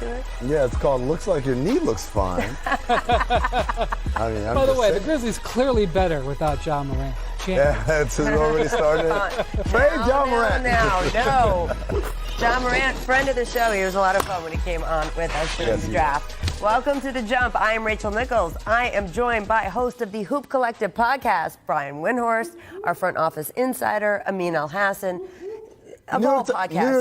to it? Yeah, it's called Looks Like Your Knee Looks Fine. I mean, By the way, the Grizzlies clearly better without John Morant. Yeah, it's already started. Trade John Morant. No. John Morant, friend of the show. He was a lot of fun when he came on with us during the draft. Welcome to The Jump. I am Rachel Nichols. I am joined by host of the Hoop Collective podcast, Brian Windhorst, our front office insider, Amin Elhassan. New York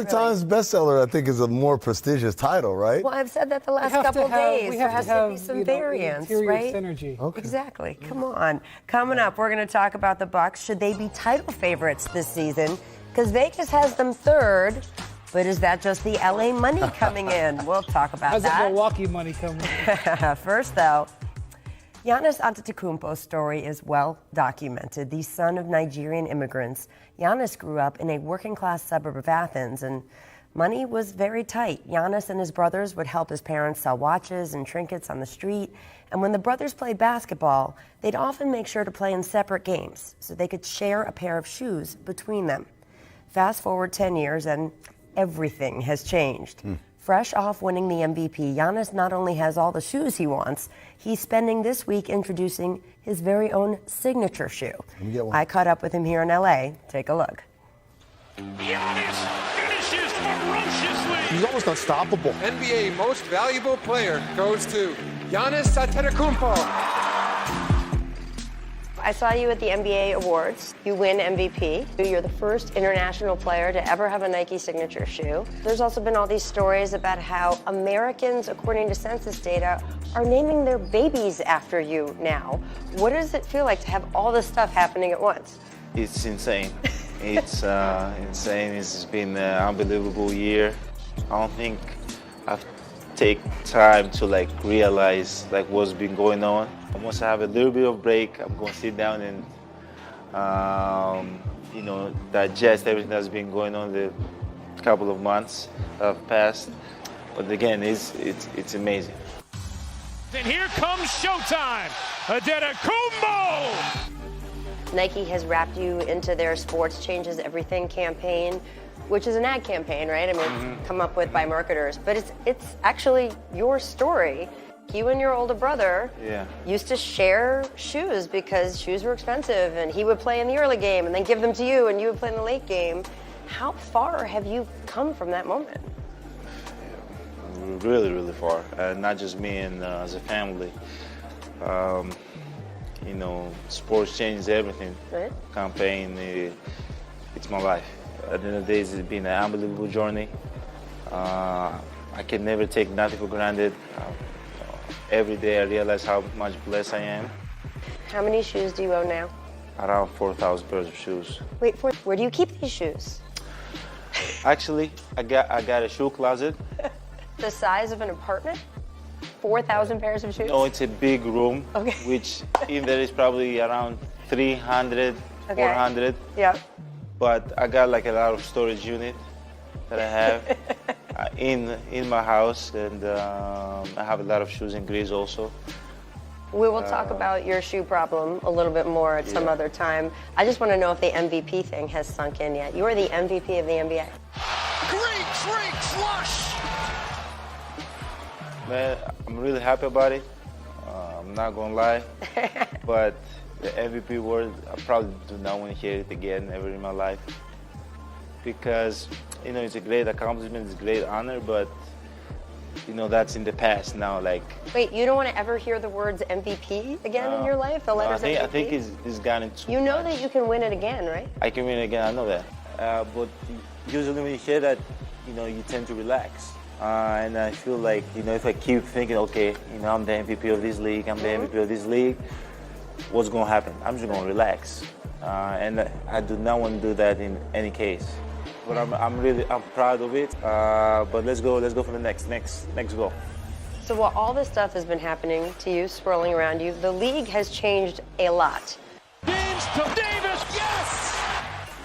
Times bestseller, I think, is a more prestigious title, right? Well, I've said that the last couple days. There has to be some variance, right? Synergy. Okay. Exactly. Come on. Coming up, we're going to talk about the Bucks. Should they be title favorites this season? Because Vegas has them third. But is that just the LA money coming in? We'll talk about How's that. the Milwaukee money coming in? First, though, Giannis Antetokounmpo's story is well documented. The son of Nigerian immigrants, Giannis grew up in a working-class suburb of Athens, and money was very tight. Giannis and his brothers would help his parents sell watches and trinkets on the street, and when the brothers played basketball, they'd often make sure to play in separate games so they could share a pair of shoes between them. Fast forward 10 years, and everything has changed. Fresh off winning the MVP, Giannis not only has all the shoes he wants, he's spending this week introducing his very own signature shoe. I caught up with him here in LA. Take a look. Giannis finishes ferociously. He's almost unstoppable. NBA Most Valuable Player goes to Giannis Antetokounmpo. I saw you at the NBA Awards. You win MVP. You're the first international player to ever have a Nike signature shoe. There's also been all these stories about how Americans, according to census data, are naming their babies after you now. What does it feel like to have all this stuff happening at once? It's insane. It's insane. It's been an unbelievable year. I don't think I've taken time to realize what's been going on. Once I have a little bit of break, I'm going to sit down and digest everything that's been going on the couple of months that have passed. But again, it's amazing. Then here comes showtime. Antetokounmpo. Nike has wrapped you into their Sports Changes Everything campaign, which is an ad campaign, right? I mean, come up with by marketers, but it's actually your story. You and your older brother used to share shoes because shoes were expensive, and he would play in the early game and then give them to you, and you would play in the late game. How far have you come from that moment? Really, really far. Not just me and as a family. Sports changes everything. Right. Campaign, it's my life. At the end of the day, it's been an unbelievable journey. I can never take nothing for granted. Every day I realize how much blessed I am. How many shoes do you own now? Around 4,000 pairs of shoes. Wait, where do you keep these shoes? Actually, I got a shoe closet. The size of an apartment? 4,000 pairs of shoes? No, it's a big room, okay. Which in there is probably around 300, 400. Yeah. But I got a lot of storage unit that I have in my house, and I have a lot of shoes in Greece also. We will talk about your shoe problem a little bit more at some other time. I just want to know if the MVP thing has sunk in yet. You are the MVP of the NBA. Great drink flush. Man, I'm really happy about it. I'm not gonna lie, but the MVP word, I probably do not want to hear it again ever in my life, because it's a great accomplishment, it's a great honor, but that's in the past now. Wait, you don't want to ever hear the words MVP again in your life? The letters MVP? I think it's gotten too You know much. that you can win it again, right? I can win it again, I know that. But usually when you hear that, you tend to relax. And I feel like, if I keep thinking, okay, I'm the MVP of this league, I'm the MVP of this league, what's going to happen? I'm just going to relax. And I do not want to do that in any case. But I'm proud of it. But let's go for the next goal. So while all this stuff has been happening to you, swirling around you, the league has changed a lot. James to Davis, yes!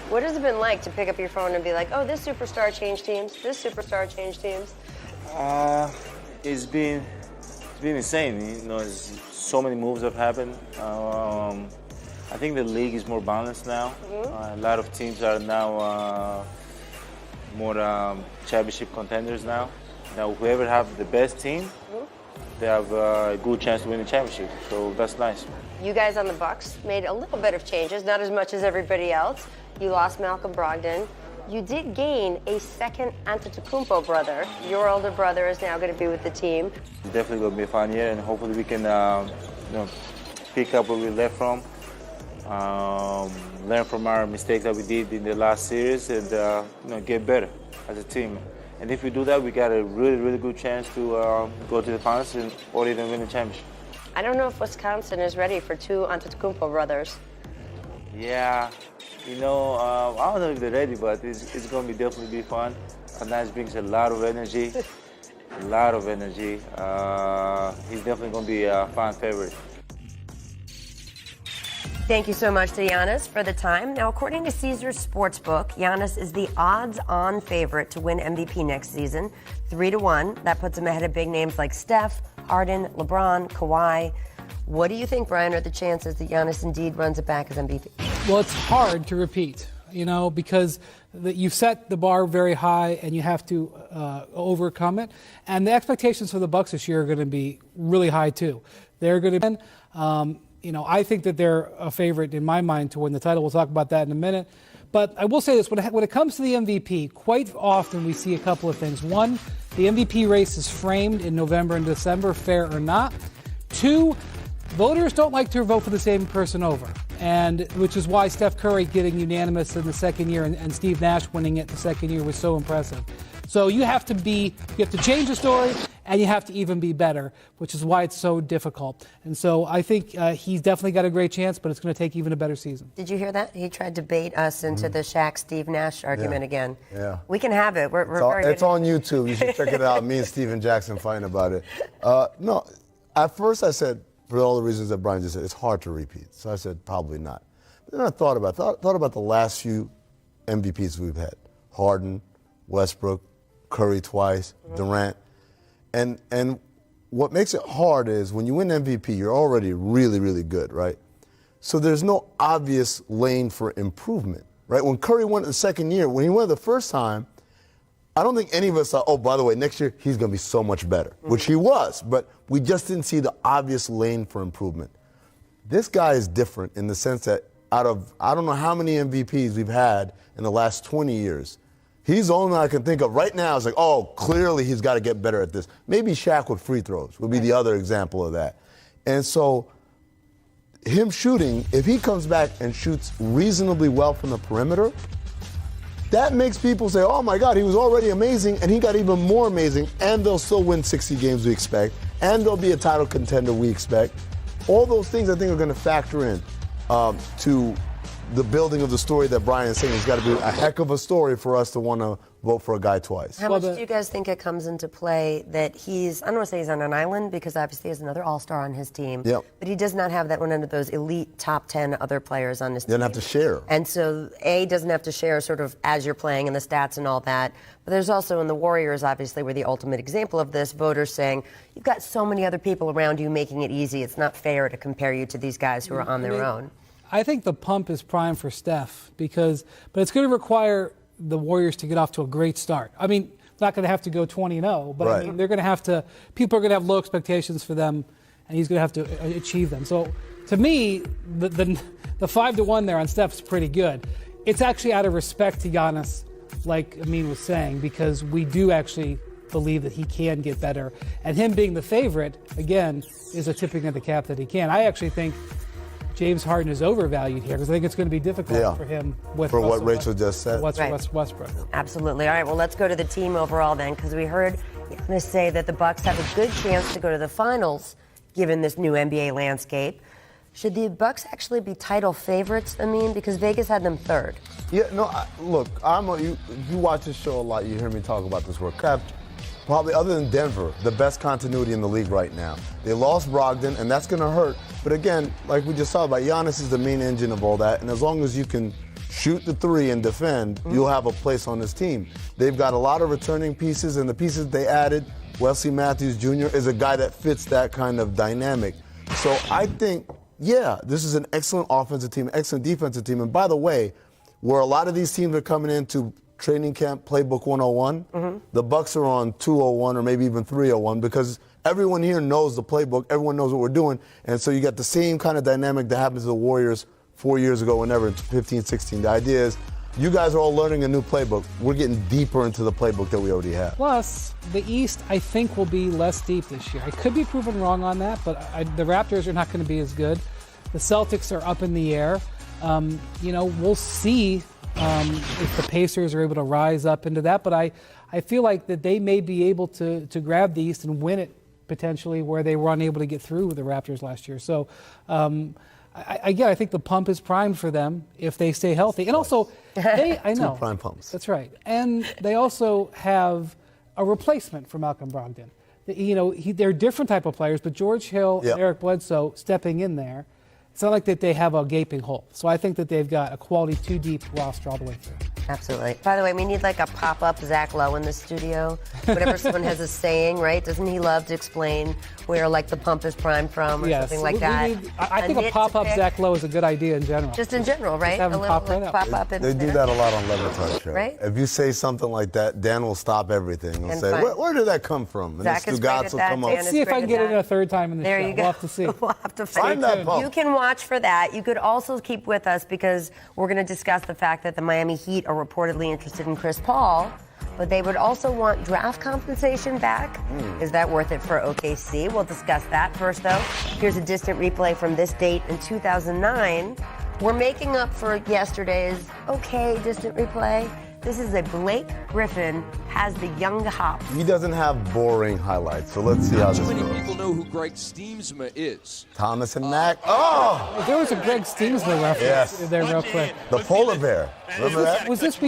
What has it been like to pick up your phone and be like, oh, this superstar changed teams, this superstar changed teams? It's been insane. So many moves have happened. I think the league is more balanced now. A lot of teams are now more championship contenders now. Now, whoever have the best team, they have a good chance to win the championship. So that's nice. You guys on the Bucks made a little bit of changes, not as much as everybody else. You lost Malcolm Brogdon. You did gain a second Antetokounmpo brother. Your older brother is now going to be with the team. It's definitely going to be a fun year, and hopefully we can pick up where we left from, learn from our mistakes that we did in the last series, and get better as a team. And if we do that, we got a really, really good chance to go to the finals or even win the championship. I don't know if Wisconsin is ready for two Antetokounmpo brothers. Yeah, I don't know if they're ready, but it's going to definitely be fun. Amin brings a lot of energy, He's definitely going to be a fan favorite. Thank you so much to Giannis for the time. Now, according to Caesars Sportsbook, Giannis is the odds-on favorite to win MVP next season, 3-1. That puts him ahead of big names like Steph, Harden, LeBron, Kawhi. What do you think, Brian, are the chances that Giannis indeed runs it back as MVP? Well, it's hard to repeat, because you've set the bar very high and you have to overcome it. And the expectations for the Bucks this year are going to be really high, too. They're going to I think that they're a favorite in my mind to win the title. We'll talk about that in a minute. But I will say this, when it comes to the MVP, quite often we see a couple of things. One, the MVP race is framed in November and December, fair or not. Two, voters don't like to vote for the same person over, and which is why Steph Curry getting unanimous in the second year and Steve Nash winning it the second year was so impressive. So you have to change the story, and you have to even be better, which is why it's so difficult. And so I think he's definitely got a great chance, but it's going to take even a better season. Did you hear that? He tried to bait us into the Shaq-Steve Nash argument again. Yeah. We can have it. It's on YouTube. You should check it out. Me and Steven Jackson fighting about it. No, at first I said, for all the reasons that Brian just said, it's hard to repeat. So I said, probably not. But then I thought about the last few MVPs we've had. Harden, Westbrook, Curry twice, Durant. And what makes it hard is when you win MVP, you're already really, really good, right? So there's no obvious lane for improvement, right? When Curry won it the second year, when he won it the first time, I don't think any of us thought, oh, by the way, next year he's going to be so much better, which he was, but we just didn't see the obvious lane for improvement. This guy is different in the sense that out of, I don't know how many MVPs we've had in the last 20 years, he's the only one I can think of right now. It's like, oh, clearly he's got to get better at this. Maybe Shaq with free throws would be the other example of that. And so him shooting, if he comes back and shoots reasonably well from the perimeter, that makes people say, oh, my God, he was already amazing, and he got even more amazing, and they'll still win 60 games, we expect, and they'll be a title contender, we expect. All those things, I think, are going to factor in to the building of the story that Brian is saying. It's got to be a heck of a story for us to want to vote for a guy twice. How much do you guys think it comes into play that he's, I don't want to say he's on an island because obviously he has another all-star on his team, but he does not have that one of those elite top 10 other players on his team. Doesn't have to share. And so, doesn't have to share sort of as you're playing and the stats and all that. But there's also in the Warriors, obviously, we're the ultimate example of this, voters saying, you've got so many other people around you making it easy. It's not fair to compare you to these guys who are on their own. I think the pump is prime for Steph but it's going to require the Warriors to get off to a great start. I mean, not going to have to go 20-0, but I mean, they're going to have to, people are going to have low expectations for them, and he's going to have to achieve them. So to me, the 5-1 there on Steph's pretty good. It's actually out of respect to Giannis, like Amin was saying, because we do actually believe that he can get better. And him being the favorite, again, is a tipping of the cap that he can. I actually think James Harden is overvalued here because I think it's going to be difficult for him with for what Rachel just said. Westbrook. Absolutely. All right, well, let's go to the team overall then, because we heard Giannis say that the Bucks have a good chance to go to the finals given this new NBA landscape. Should the Bucks actually be title favorites, Amin? Because Vegas had them third. Yeah, no, look, you watch this show a lot. You hear me talk about this word. Probably other than Denver, the best continuity in the league right now. They lost Brogdon, and that's going to hurt. But again, like we just talked about, Giannis is the main engine of all that. And as long as you can shoot the three and defend, you'll have a place on this team. They've got a lot of returning pieces, and the pieces they added, Wesley Matthews Jr. is a guy that fits that kind of dynamic. So I think, this is an excellent offensive team, excellent defensive team. And by the way, where a lot of these teams are coming in to training camp playbook 101. The Bucks are on 201 or maybe even 301 because everyone here knows the playbook. Everyone knows what we're doing. And so you got the same kind of dynamic that happened to the Warriors 4 years ago, whenever, 15, 16. The idea is you guys are all learning a new playbook. We're getting deeper into the playbook that we already have. Plus, the East, I think, will be less deep this year. I could be proven wrong on that, but the Raptors are not going to be as good. The Celtics are up in the air. We'll see if the Pacers are able to rise up into that. But I feel like that they may be able to grab the East and win it potentially where they were unable to get through with the Raptors last year. So, I think the pump is primed for them if they stay healthy. And also, I know. 2 prime pumps. That's right. And they also have a replacement for Malcolm Brogdon. They're different type of players, but George Hill and Eric Bledsoe stepping in there, it's not like that they have a gaping hole. So I think that they've got a quality 2-deep roster all the way through. Absolutely. By the way, we need like a pop-up Zach Lowe in the studio. Whenever someone has a saying, right? Doesn't he love to explain where like the pump is primed from or something like that? I think a pop-up Zach Lowe is a good idea in general. Just in general, right? Have a him little pop right up. pop-up. They do that a lot on Levitard Show. Right? If you say something like that, Dan will stop everything and say, where did that come from? And Zach the is great Stugats at will that. come up. Let's see if I can get it in a third time in the show. There you go. We'll have to see. We'll have to Find that pump. You can watch for that. You could also keep with us because we're going to discuss the fact that the Miami Heat are reportedly interested in Chris Paul, but they would also want draft compensation back. Is that worth it for OKC? We'll discuss that. First, though, here's a distant replay from this date in 2009. We're making up for yesterday's distant replay. This is a Blake Griffin has the young hops. He doesn't have boring highlights, so let's see how this Too many goes. people know who Greg Steamsma is. Thomas and Mack. Oh! There was a Greg Steamsma reference there real quick. The polar bear. Remember that? Was this